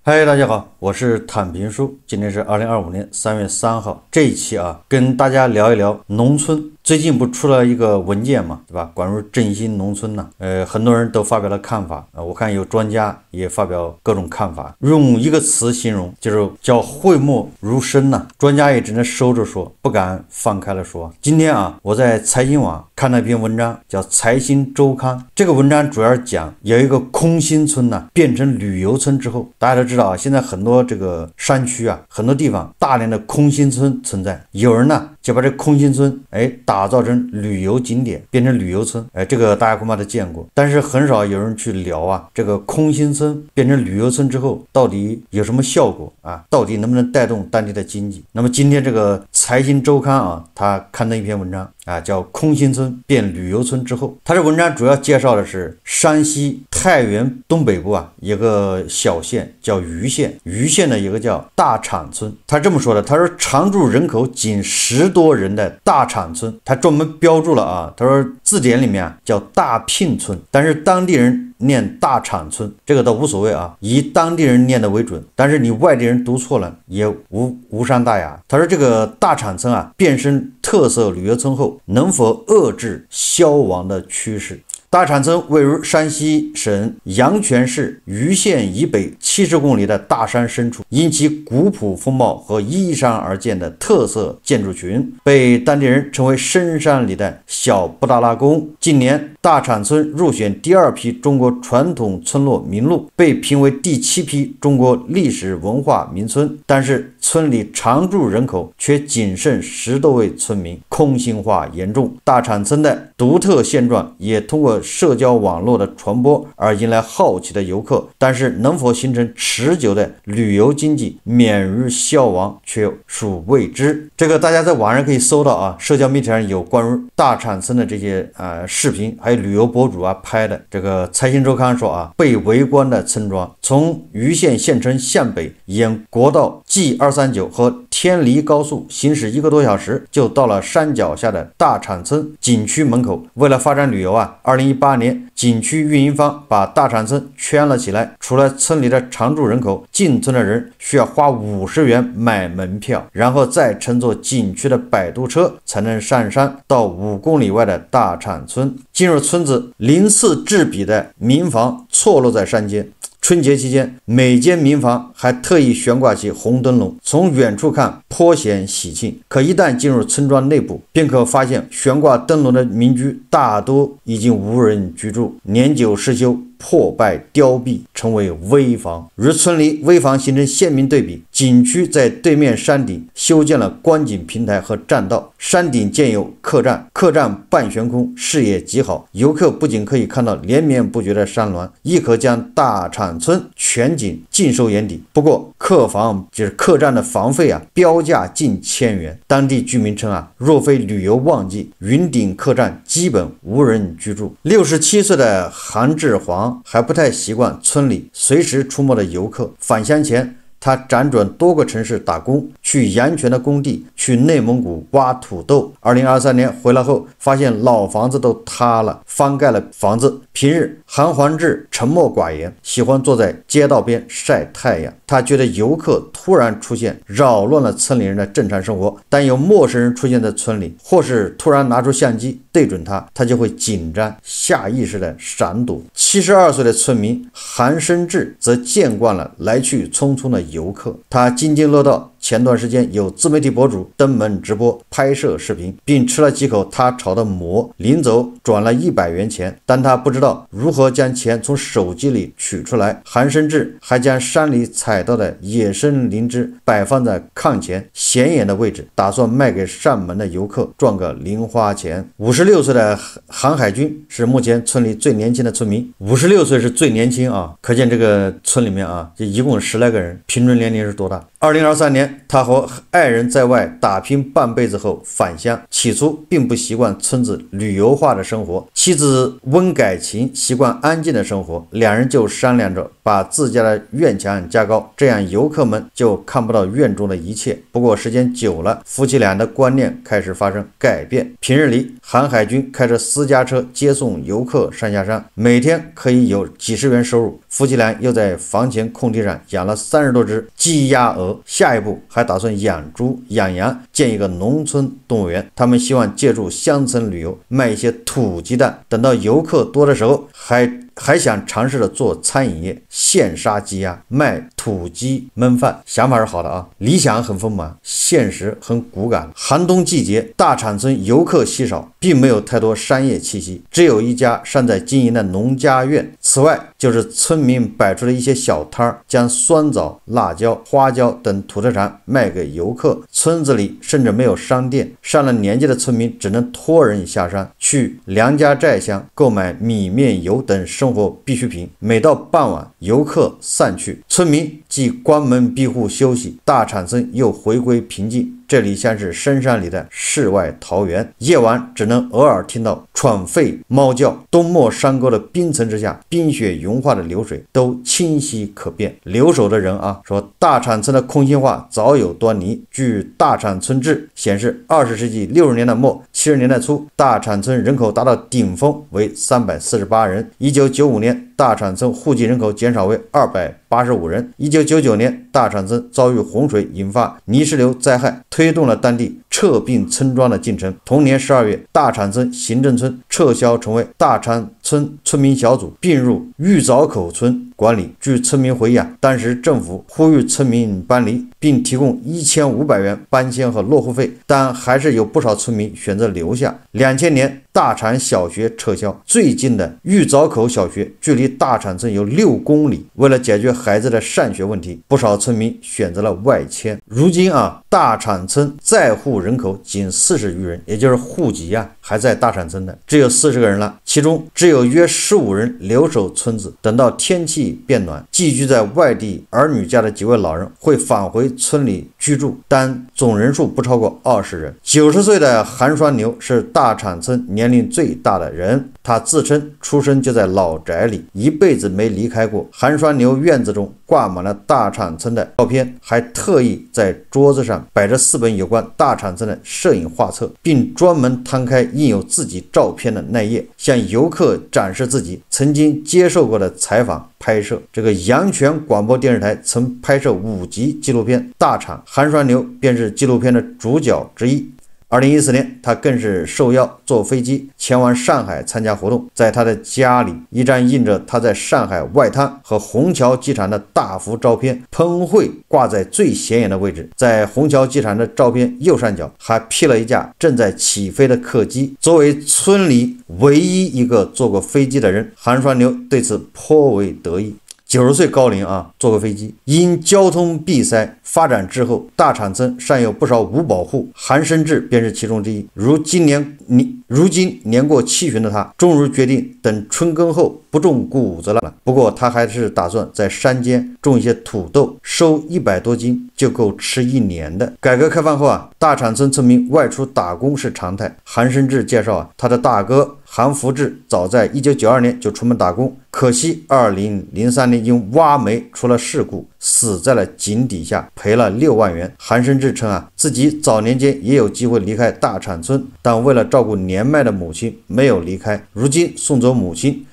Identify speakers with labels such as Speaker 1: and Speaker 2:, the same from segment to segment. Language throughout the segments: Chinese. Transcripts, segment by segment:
Speaker 1: 嗨，大家好，我是坦平叔，今天是2025年3月3号。这一期跟大家聊一聊农村。最近不出了一个文件嘛，对吧？关于振兴农村呢，很多人都发表了看法我看有专家也发表各种看法，用一个词形容，就是叫讳莫如深呐。专家也只能收着说，不敢放开了说。今天我在财新网看了一篇文章，叫《财新周刊》。这个文章主要讲有一个空心村变成旅游村之后，大家都知道现在很多这个山区很多地方大量的空心村存在，有人就把这空心村打造成旅游景点，变成旅游村。这个大家恐怕都见过，但是很少有人去聊这个空心村变成旅游村之后到底有什么效果到底能不能带动当地的经济。那么今天这个财新周刊他刊登一篇文章叫空心村变旅游村之后，他这文章主要介绍的是山西太原东北部有个小县叫盂县，盂县的有个叫大场村。他这么说的，他说常住人口仅10多人的大场村，他专门标注了他说字典里面叫大聘村，但是当地人念大场村，这个倒无所谓以当地人念的为准，但是你外地人读错了也无伤大雅。他说这个大场村变身特色旅游村后，能否遏制消亡的趋势？大场村位于山西省阳泉市盂县以北70公里的大山深处，因其古朴风貌和依山而建的特色建筑群，被当地人称为深山里的小布达拉宫。近年，大场村入选第2批中国传统村落名录，被评为第7批中国历史文化名村，但是村里常住人口却仅剩10多位村民，空心化严重。大场村的独特现状也通过社交网络的传播而引来好奇的游客，但是能否形成持久的旅游经济，免于消亡却属未知。这个大家在网上可以搜到社交媒体上有关于大场村的这些视频，还有旅游博主拍的。这个财新周刊说被围观的村庄从盂县县城向北沿国道 G239 和天黎高速行驶1个多小时，就到了山脚下的大场村景区门口。为了发展旅游2018年，景区运营方把大场村圈了起来，除了村里的常住人口，进村的人需要花50元买门票，然后再乘坐景区的摆渡车才能上山到5公里外的大场村。进入村子，鳞次栉比的民房错落在山间。春节期间，每间民房还特意悬挂起红灯笼，从远处看颇显喜庆。可一旦进入村庄内部，便可发现悬挂灯笼的民居大多已经无人居住，年久失修，破败凋敝，成为危房。与村里危房形成鲜明对比，景区在对面山顶修建了观景平台和栈道，山顶建有客栈，客栈半悬空，视野极好，游客不仅可以看到连绵不绝的山峦，亦可将大场村全景尽收眼底。不过客房就是客栈的房费标价近1000元，当地居民称若非旅游旺季，云顶客栈基本无人居住。67岁的韩志煌还不太习惯村里随时出没的游客。返乡前，他辗转多个城市打工，去阳泉的工地，去内蒙古挖土豆。2023年回来后，发现老房子都塌了，翻盖了房子。平日韩黄志沉默寡言，喜欢坐在街道边晒太阳。他觉得游客突然出现，扰乱了村里人的正常生活，但有陌生人出现在村里，或是突然拿出相机对准他，他就会紧张，下意识的闪躲。72岁的村民韩生志则见惯了来去匆匆的游客，他津津乐道前段时间有自媒体博主登门直播拍摄视频，并吃了几口他炒的馍，临走转了100元钱，但他不知道如何将钱从手机里取出来。韩生志还将山里采到的野生灵芝摆放在炕前显眼的位置，打算卖给上门的游客赚个零花钱。56岁的韩海军是目前村里最年轻的村民，56岁是最年轻可见这个村里面这一共10来个人，平均年龄是多大？2023年年，他和爱人在外打拼半辈子后返乡，起初并不习惯村子旅游化的生活，妻子温改勤，习惯安静的生活，两人就商量着把自家的院墙加高，这样游客们就看不到院中的一切。不过时间久了，夫妻俩的观念开始发生改变。平日里，韩海军开着私家车接送游客上下山，每天可以有几十元收入。夫妻俩又在房前空地上养了30多只鸡鸭鹅，下一步还打算养猪养羊，建一个农村动物园。他们希望借助乡村旅游卖一些土鸡蛋，等到游客多的时候还想尝试着做餐饮业，现杀鸡鸭卖土鸡焖饭。想法是好的啊，理想很丰满，现实很骨感。寒冬季节，大产村游客稀少，并没有太多商业气息，只有一家尚在经营的农家院。此外就是村民摆出了一些小摊儿，将酸枣、辣椒、花椒等土特产卖给游客。村子里甚至没有商店，上了年纪的村民只能托人下山去梁家寨乡购买米面油等生活必需品。每到傍晚，游客散去，村民即关门闭户休息，大产村又回归平静。这里像是深山里的世外桃源，夜晚只能偶尔听到喘吠猫叫。东漠山沟的冰层之下，冰雪融化的流水都清晰可辨。留守的人说大产村的空心化早有端倪。据《大产村志》显示，20世纪60年代末70年代初，大产村人口达到顶峰为348人。1995年，大产村户籍人口减少为285人。1999年，大产村遭遇洪水，引发泥石流灾害，推动了当地撤并村庄的进程。同年12月，大产村行政村撤销，成为大产村村民小组，并入玉藻口村管理。据村民回忆当时政府呼吁村民搬离，并提供1500元搬迁和落户费，但还是有不少村民选择留下。2000年，大产小学撤销，最近的玉藻口小学距离大产村有6公里。为了解决孩子的上学问题，不少村民选择了外迁。如今大产村在户人口仅40余人，也就是户籍还在大产村的只有40个人了，其中只有约15人留守村子。等到天气变暖，寄居在外地儿女家的几位老人会返回村里居住，但总人数不超过20人。90岁的韩双牛是大产村年龄最大的人，他自称出生就在老宅里，一辈子没离开过。韩双牛院子中挂满了大产村的照片，还特意在桌子上摆着4本有关大产村的摄影画册，并专门摊开印有自己照片的那页，向游客展示自己曾经接受过的采访拍摄。这个阳泉广播电视台曾拍摄5集纪录片《大产》，韩双牛便是纪录片的主角之一。2014年，他更是受邀坐飞机前往上海参加活动。在他的家里，一张印着他在上海外滩和虹桥机场的大幅照片喷绘挂在最显眼的位置。在虹桥机场的照片右上角还 P 了一架正在起飞的客机。作为村里唯一一个坐过飞机的人，韩双牛对此颇为得意。90岁高龄坐过飞机。因交通闭塞发展滞后，大产村尚有不少无保户，韩申志便是其中之一。如今年过70旬的他，终于决定等春耕后不种谷子了。不过他还是打算在山间种一些土豆，收100多斤就够吃1年的。改革开放后大产村村民外出打工是常态。韩申志介绍他的大哥韩福志早在1992年就出门打工，可惜2003年因挖煤出了事故，死在了井底下，赔了6万元。韩申志称自己早年间也有机会离开大产村，但为了照顾年迈的母亲没有离开。如今送走母亲，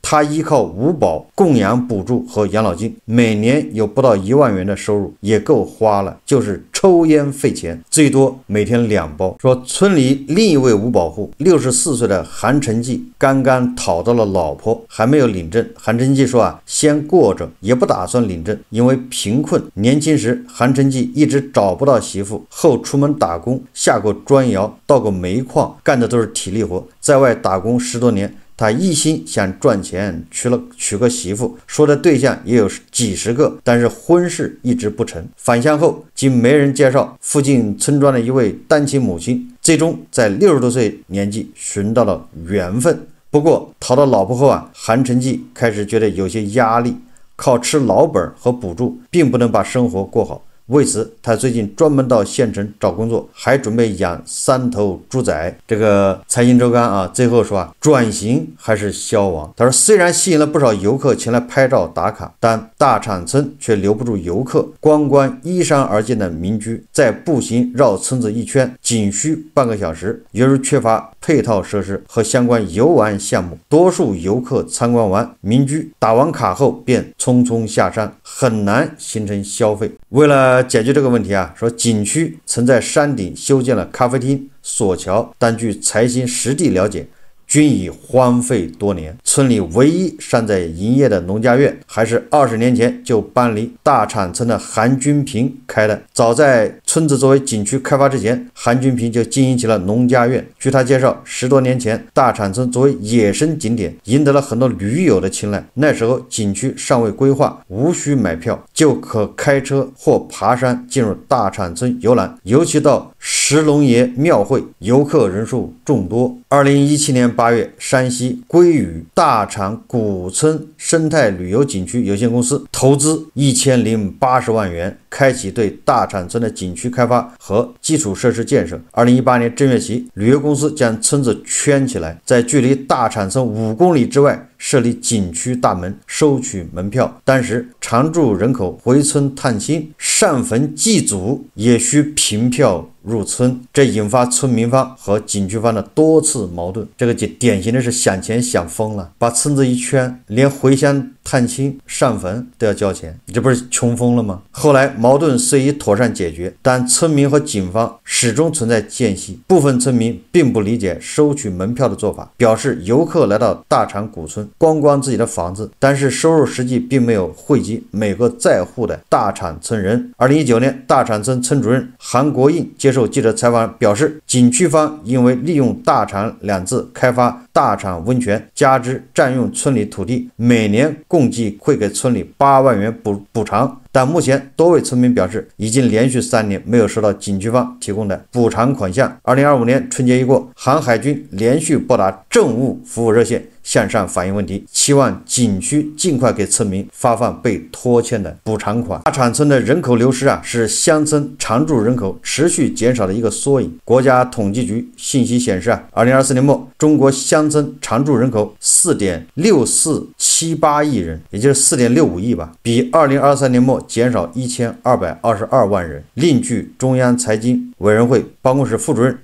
Speaker 1: 他依靠五保、供养补助和养老金，每年有不到1万元的收入，也够花了。就是抽烟费钱，最多每天2包。说村里另一位五保户64岁的韩成继刚刚讨到了老婆，还没有领证。韩成继说先过着，也不打算领证，因为贫困。年轻时韩成继一直找不到媳妇，后出门打工，下过砖窑，到过煤矿，干的都是体力活。在外打工10多年，他一心想赚钱娶个媳妇，说的对象也有几十个，但是婚事一直不成。返乡后，经媒人介绍，附近村庄的一位单亲母亲，最终在60多岁年纪寻到了缘分。不过讨到老婆后韩成继开始觉得有些压力，靠吃老本和补助并不能把生活过好。为此，他最近专门到县城找工作，还准备养3头猪仔。这个财经周刊啊，最后说转型还是消亡。他说，虽然吸引了不少游客前来拍照打卡，但大场村却留不住游客。观光依山而建的民居，在步行绕村子一圈仅需半个小时，由于缺乏配套设施和相关游玩项目，多数游客参观完民居打完卡后便匆匆下山，很难形成消费。为了解决这个问题说景区曾在山顶修建了咖啡厅、索桥，但据财新实地了解，均已荒废多年。村里唯一尚在营业的农家院，还是20年前就搬离大场村的韩君平开的。早在村子作为景区开发之前，韩君平就经营起了农家院。据他介绍，10多年前，大场村作为野生景点，赢得了很多驴友的青睐。那时候景区尚未规划，无需买票就可开车或爬山进入大场村游览，尤其到石龙爷庙会，游客人数众多。2017年8月，山西归宇大场古村生态旅游景区有限公司投资1080万元，开启对大场村的景区开发和基础设施建设。2018年正月起，旅游公司将村子圈起来，在距离大场村5公里之外设立景区大门，收取门票。当时常住人口回村探亲、上坟祭祖也需凭票入村，这引发村民方和景区方的多次矛盾。这个典型的是想钱想疯了，把村子一圈，连回乡探亲、上坟都要交钱，这不是穷疯了吗？后来矛盾虽已妥善解决，但村民和警方始终存在间隙。部分村民并不理解收取门票的做法，表示游客来到大场古村观光自己的房子，但是收入实际并没有惠及每个在户的大场村人。2019年，大场村村主任韩国印接受记者采访表示，景区方因为利用大场2字开发大场温泉，加之占用村里土地，每年共计会给村里8万元补偿。但目前多位村民表示，已经连续3年没有收到景区方提供的补偿款项。2025年春节一过，韩海军连续拨打政务服务热线向上反映问题，期望景区尽快给村民发放被拖欠的补偿款。大场村的人口流失是乡村常住人口持续减少的一个缩影。国家统计局信息显示2024年末，中国乡村常住人口4.6478亿人，也就是4.65亿吧，比2023年末减少1222万人。另据中央财经委员会办公室副主任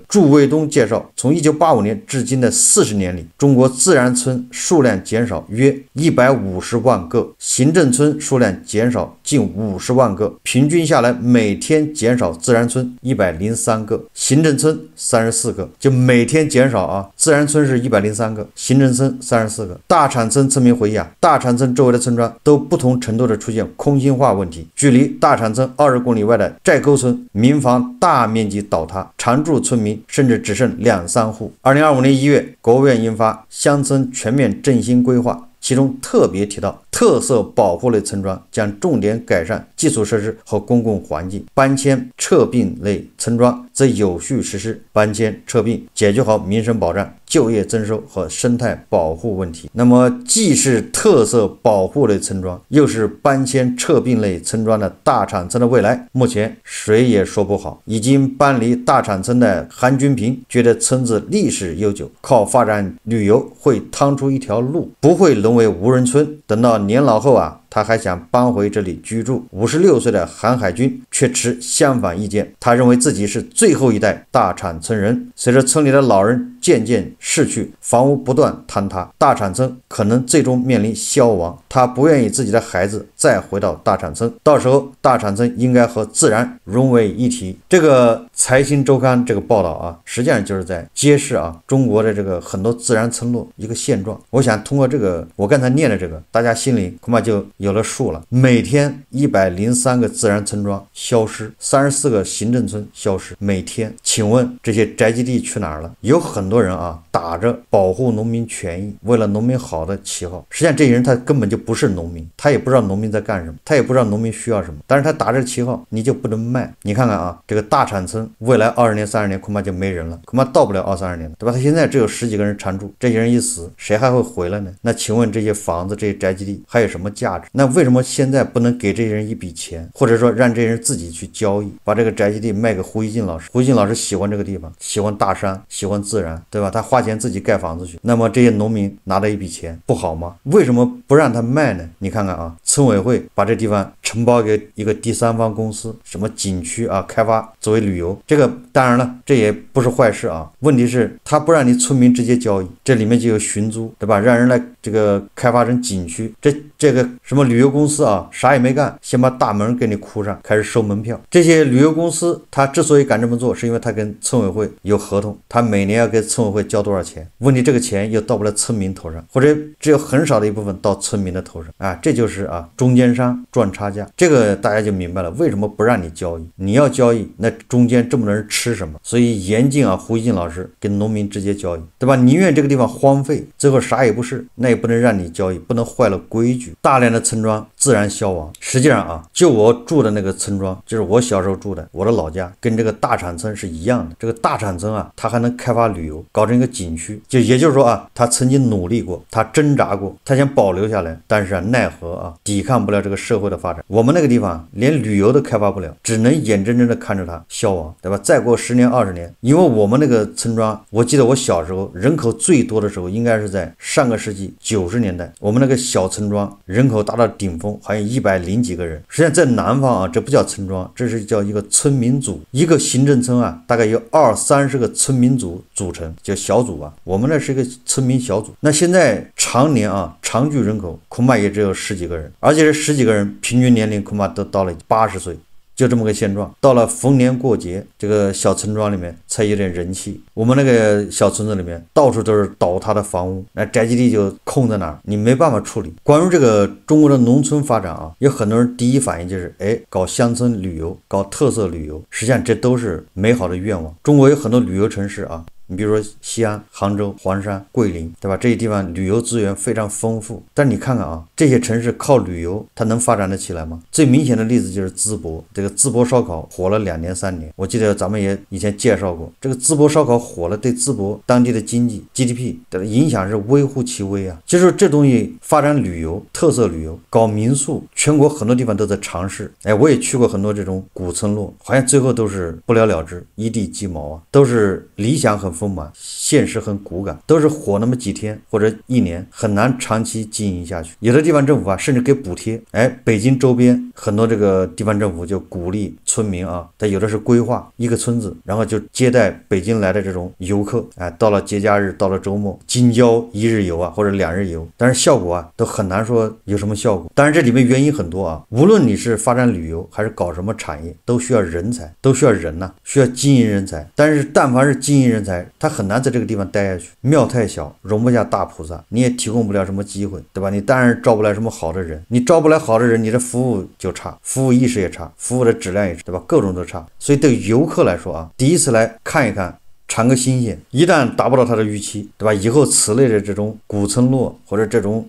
Speaker 1: 祝卫东介绍，从1985年至今的40年里，中国自然村数量减少约150万个，行政村数量减少近50万个，平均下来每天减少自然村103个，行政村34个，就每天减少自然村是103个，行政村34个。大场村村民回忆大场村周围的村庄都不同程度的出现空心化问题。距离大场村20公里外的寨沟村，民房大面积倒塌，常住村民甚至只剩2、3户。2025年1月，国务院印发《乡村全面振兴规划》，其中特别提到，特色保护类村庄将重点改善基础设施和公共环境，搬迁撤并类村庄则有序实施搬迁撤并，解决好民生保障、就业增收和生态保护问题。那么既是特色保护类村庄，又是搬迁撤并类村庄的大场村的未来，目前谁也说不好。已经搬离大场村的韩君平觉得村子历史悠久，靠发展旅游会趟出一条路，不会沦为无人村。等到年老后他还想搬回这里居住。56岁的韩海军却持相反意见，他认为自己是最后一代大场村人。随着村里的老人渐渐逝去，房屋不断坍塌，大场村可能最终面临消亡。他不愿意自己的孩子再回到大场村，到时候大场村应该和自然融为一体。这个财新周刊这个报道实际上就是在揭示中国的这个很多自然村落一个现状。我想通过这个我刚才念的这个，大家心里恐怕就有了数了。每天103个自然村庄消失，34个行政村消失，每天请问这些宅基地去哪儿了？有很多人啊，打着保护农民权益，为了农民好的旗号，实际上这些人他根本就不是农民，他也不知道农民在干什么，他也不知道农民需要什么，但是他打着旗号，你就不能卖。你看看啊，这个大产村未来20年、30年恐怕就没人了，恐怕到不了20、30年了，对吧？他现在只有10几个人常住，这些人一死，谁还会回来呢？那请问这些房子、这些宅基地还有什么价值？那为什么现在不能给这些人一笔钱，或者说让这些人自己去交易，把这个宅基地卖给胡一进老师？胡一进老师喜欢这个地方，喜欢大山，喜欢自然，对吧？他花钱自己盖房子去，那么这些农民拿到一笔钱不好吗？为什么不让他卖呢？你看看啊，村委会把这地方承包给一个第三方公司，什么景区啊开发作为旅游，这个当然了，这也不是坏事啊。问题是他不让你村民直接交易，这里面就有寻租，对吧？让人来这个开发成景区，这个什么旅游公司啊，啥也没干，先把大门给你箍上，开始收门票。这些旅游公司他之所以敢这么做，是因为他跟村委会有合同，他每年要给村委会交多少钱，问题这个钱又到不了村民头上，或者只有很少的一部分到村民的头上啊，这就是啊中间商赚差价。这个大家就明白了，为什么不让你交易？你要交易，那中间这么多人吃什么？所以严禁啊胡一进老师跟农民直接交易，对吧？宁愿这个地方荒废，最后啥也不是，那也不能让你交易，不能坏了规矩。大量的村庄自然消亡。实际上啊，就我住的那个村庄，就是我小时候住的，我的老家跟这个大产村是一样的。这个大产村啊，它还能开发旅游，搞成一个景区，也就是说啊，他曾经努力过，他挣扎过，他想保留下来，但是啊，奈何啊，抵抗不了这个社会的发展。我们那个地方连旅游都开发不了，只能眼睁睁的看着它消亡，对吧？再过10年、20年，因为我们那个村庄，我记得我小时候人口最多的时候，应该是在上个世纪90年代，我们那个小村庄人口达到顶峰，好像100几个人。实际上在南方啊，这不叫村庄，这是叫一个村民组，一个行政村啊，大概有20-30个村民组组成，叫小组吧。我们那是一个村民小组。那现在常年啊，常住人口恐怕也只有10几个人，而且这10几个人平均年龄恐怕都到了80岁。就这么个现状，到了逢年过节，这个小村庄里面才有点人气。我们那个小村子里面到处都是倒塌的房屋，那宅基地就空在那儿，你没办法处理。关于这个中国的农村发展啊，有很多人第一反应就是搞乡村旅游，搞特色旅游，实际上这都是美好的愿望。中国有很多旅游城市啊，你比如说西安、杭州、黄山、桂林，对吧？这些地方旅游资源非常丰富，但你看看啊，这些城市靠旅游它能发展得起来吗？最明显的例子就是淄博，这个淄博烧烤火了2年3年，我记得咱们也以前介绍过，这个淄博烧烤火了，对淄博当地的经济 GDP 的影响是微乎其微啊。就是这东西发展旅游、特色旅游、搞民宿，全国很多地方都在尝试。我也去过很多这种古村落，好像最后都是不了了之，一地鸡毛啊，都是理想很丰满，现实很骨感，都是火那么几天或者1年，很难长期经营下去。有的地方政府啊，甚至给补贴。北京周边很多这个地方政府就鼓励村民啊，他有的是规划一个村子，然后就接待北京来的这种游客，到了节假日，到了周末，京郊1日游啊，或者2日游，但是效果啊，都很难说有什么效果。当然这里面原因很多啊，无论你是发展旅游还是搞什么产业，都需要人才，都需要人呐，需要经营人才。但是但凡是经营人才，他很难在这个地方待下去，庙太小，容不下大菩萨，你也提供不了什么机会，对吧？你当然招不来什么好的人，你招不来好的人，你的服务就差，服务意识也差，服务的质量也差，对吧？各种都差。所以对游客来说啊，第一次来看一看，尝个新鲜，一旦达不到他的预期，对吧？以后此类的这种古村落或者这种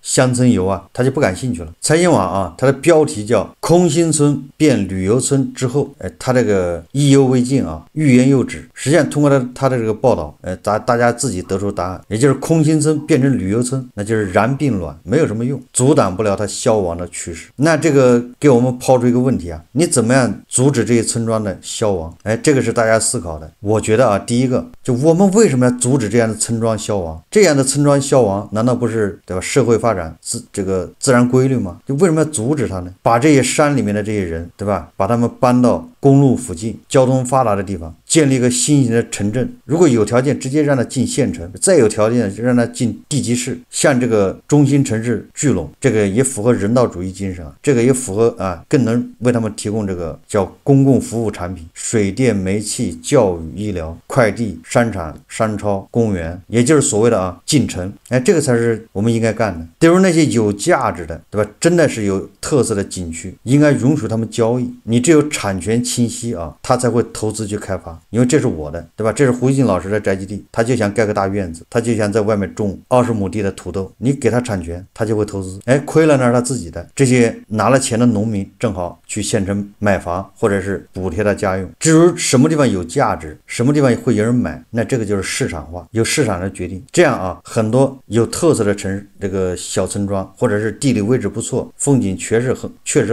Speaker 1: 乡村游啊，他就不感兴趣了。财新网啊，它的标题叫空心村变旅游村之后，他这个意犹未尽啊，欲言又止。实际上通过他的这个报道，大家自己得出答案，也就是空心村变成旅游村，那就是然并卵，没有什么用，阻挡不了它消亡的趋势。那这个给我们抛出一个问题啊，你怎么样阻止这些村庄的消亡？这个是大家思考的。我觉得啊，第一个就我们为什么要阻止这样的村庄消亡？这样的村庄消亡难道不是对吧社会发展这个自然规律吗？就为什么要阻止它呢？把这些山里面的这些人对吧，把他们搬到公路附近交通发达的地方，建立一个新型的城镇。如果有条件，直接让它进县城；再有条件，让它进地级市。像这个中心城市聚拢，这个也符合人道主义精神啊，这个也符合更能为他们提供这个叫公共服务产品，水电煤气、教育、医疗、快递、商场、商超、公园，也就是所谓的进城。这个才是我们应该干的。比如那些有价值的，对吧？真的是有特色的景区，应该允许他们交易。你只有产权清晰他才会投资去开发，因为这是我的，对吧？这是胡锡进老师的宅基地，他就想盖个大院子，他就想在外面种20亩地的土豆，你给他产权，他就会投资。亏了那是他自己的。这些拿了钱的农民正好去县城买房，或者是补贴他家用。至于什么地方有价值，什么地方会有人买，那这个就是市场化，由市场来决定。这样很多有特色的这个小村庄，或者是地理位置不错，风景确实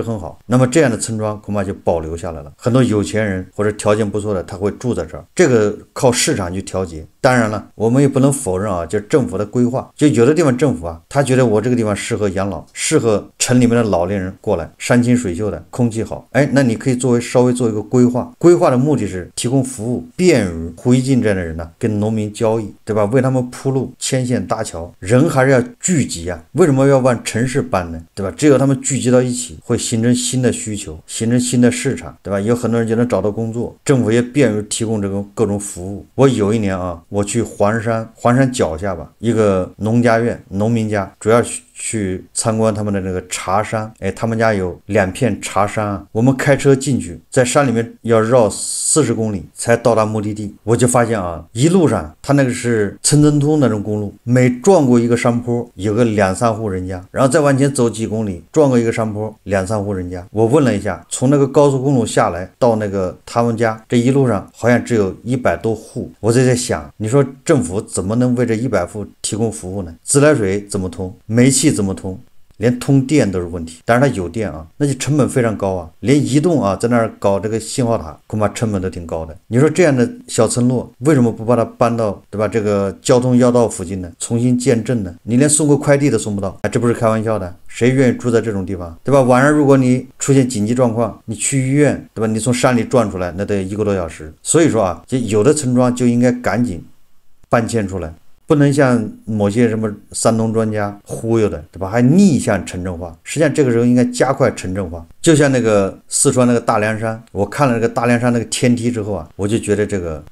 Speaker 1: 很好，那么这样的村庄恐怕就保留下来了。很多有钱人或者条件不错的，他会住在这儿，这个靠市场去调节。当然了，我们也不能否认就政府的规划，就有的地方政府他觉得我这个地方适合养老，适合城里面的老年人过来，山清水秀的，空气好，那你可以稍微做一个规划。规划的目的是提供服务，便于胡锡进这样的人跟农民交易，对吧？为他们铺路、牵线搭桥。人还是要聚集为什么要往城市搬呢？对吧？只有他们聚集到一起，会形成新的需求，形成新的市场，对吧？有很多人就能找到工作，政府也便于提供这个各种服务。我有一年我去黄山脚下一个农家院，农民家，主要去参观他们的那个茶山。他们家有2片茶山我们开车进去，在山里面要绕40公里才到达目的地。我就发现一路上他那个是村村通那种公路，每撞过一个山坡有个2-3户人家，然后再往前走几公里，撞过一个山坡2-3户人家。我问了一下，从那个高速公路下来到那个他们家，这一路上好像只有100多户。我就在想，你说政府怎么能为这100户提供服务呢？自来水怎么通？煤气怎么通？连通电都是问题。当然它有电那就成本非常高连移动在那儿搞这个信号塔，恐怕成本都挺高的。你说这样的小村落为什么不把它搬到，对吧，这个交通要道附近呢？重新建镇呢？你连送个快递都送不到这不是开玩笑的。谁愿意住在这种地方，对吧？晚上如果你出现紧急状况，你去医院，对吧？你从山里转出来那得1个多小时。所以说就有的村庄就应该赶紧搬迁出来，不能像某些什么山东专家忽悠的，对吧？还逆向城镇化。实际上这个时候应该加快城镇化。就像那个四川那个大凉山，我看了那个大凉山那个天梯之后我就觉得这个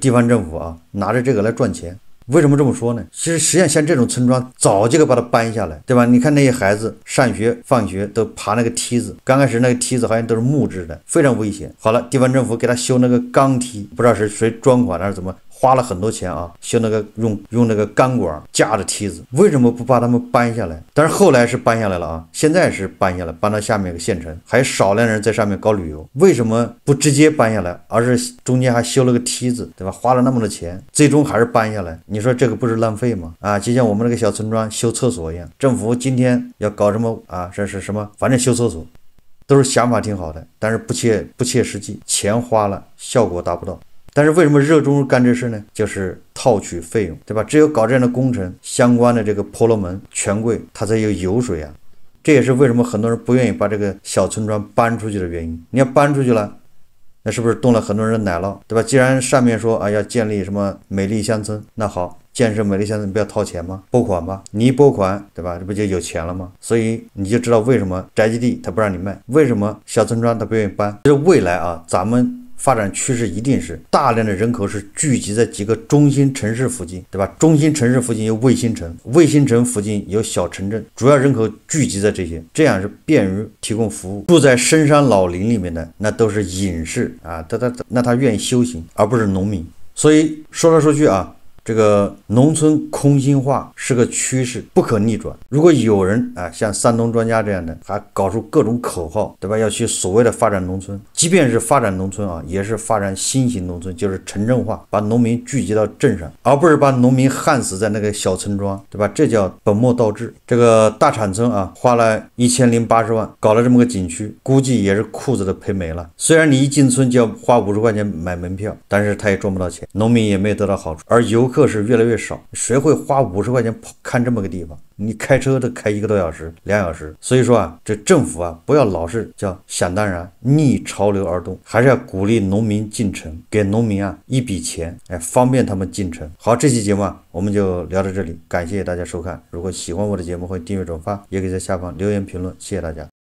Speaker 1: 地方政府拿着这个来赚钱。为什么这么说呢？实际上像这种村庄早就该把它搬下来，对吧？你看那些孩子上学放学都爬那个梯子，刚开始那个梯子好像都是木质的，非常危险。好了，地方政府给他修那个钢梯，不知道是谁专款还是怎么，花了很多钱修那个用那个钢管架着梯子。为什么不把他们搬下来？但是后来是搬下来了现在是搬下来，搬到下面一个县城，还少量人在上面搞旅游。为什么不直接搬下来，而是中间还修了个梯子，对吧？花了那么多钱，最终还是搬下来。你说这个不是浪费吗？就像我们那个小村庄修厕所一样，政府今天要搞什么这是什么，反正修厕所都是想法挺好的，但是不切实际，钱花了效果达不到。但是为什么热衷干这事呢？就是套取费用，对吧？只有搞这样的工程，相关的这个婆罗门权贵他才有油水这也是为什么很多人不愿意把这个小村庄搬出去的原因。你要搬出去了，那是不是动了很多人的奶酪，对吧？既然上面说要建立什么美丽乡村，那好，建设美丽乡村不要掏钱吗？拨款吧，你一拨款，对吧？这不就有钱了吗？所以你就知道为什么宅基地他不让你卖，为什么小村庄他不愿意搬。就是未来咱们发展趋势一定是大量的人口是聚集在几个中心城市附近，对吧？中心城市附近有卫星城，卫星城附近有小城镇，主要人口聚集在这些，这样是便于提供服务。住在深山老林里面的那都是隐士那他愿意修行，而不是农民。所以说来说去这个农村空心化是个趋势，不可逆转。如果有人像山东专家这样的，还搞出各种口号，对吧？要去所谓的发展农村，即便是发展农村也是发展新型农村，就是城镇化，把农民聚集到镇上，而不是把农民焊死在那个小村庄，对吧？这叫本末倒置。这个大产村花了1080万搞了这么个景区，估计也是裤子都赔没了。虽然你一进村就要花50块钱买门票，但是他也赚不到钱，农民也没有得到好处，而游客是越来越少，谁会花50块钱看这么个地方？你开车得开1个多小时、2小时。所以说啊，这政府啊，不要老是叫想当然、逆潮流而动，还是要鼓励农民进城，给农民啊一笔钱，方便他们进城。好，这期节目啊，我们就聊到这里，感谢大家收看。如果喜欢我的节目，欢迎订阅转发，也可以在下方留言评论，谢谢大家。